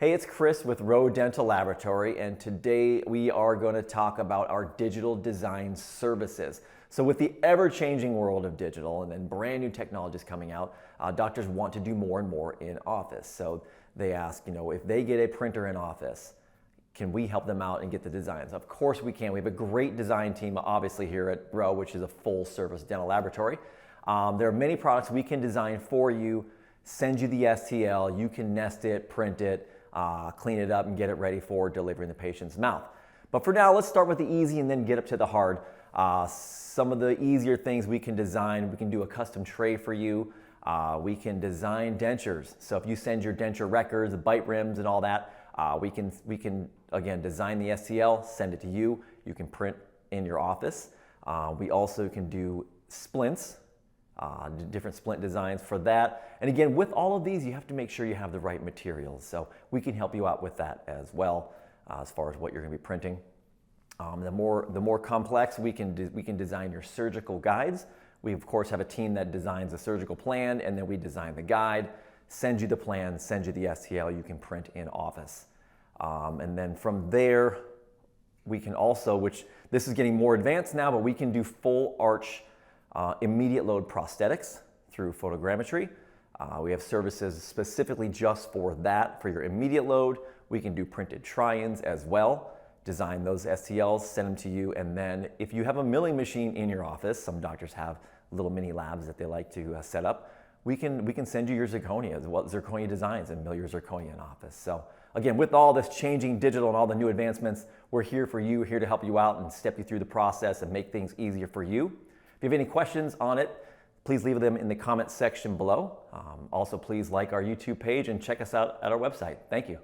Hey, it's Chris with ROE Dental Laboratory, and today we are going to talk about our digital design services. So with the ever-changing world of digital and then brand new technologies coming out, doctors want to do more and more in office. So they ask, if they get a printer in office, can we help them out and get the designs? Of course we can. We have a great design team, obviously, here at ROE, which is a full-service dental laboratory. There are many products we can design for you, send you the STL, you can nest it, print it, clean it up and get it ready for delivery in the patient's mouth. But for now, let's start with the easy and then get up to the hard. Some of the easier things we can design, we can do a custom tray for you. We can design dentures. So if you send your denture records, the bite rims and all that, we can again design the STL, send it to you. You can print in your office. We also can do splints. Different splint designs for that. And again, with all of these, you have to make sure you have the right materials. So we can help you out with that as well, as far as what you're going to be printing. The more complex, we can design your surgical guides. We of course have a team that designs a surgical plan, and then we design the guide, send you the plan, send you the STL. You can print in office, and then from there, we can also, which this is getting more advanced now, but we can do full arch. Immediate load prosthetics through photogrammetry. We have services specifically just for that, for your immediate load. We can do printed try-ins as well, design those STLs, send them to you, and then if you have a milling machine in your office, some doctors have little mini labs that they like to set up, we can send you your zirconia, as well, zirconia designs, and mill your zirconia in office. So again, with all this changing digital and all the new advancements, we're here for you, here to help you out and step you through the process and make things easier for you. If you have any questions on it, please leave them in the comment section below. Also, please like our YouTube page and check us out at our website. Thank you.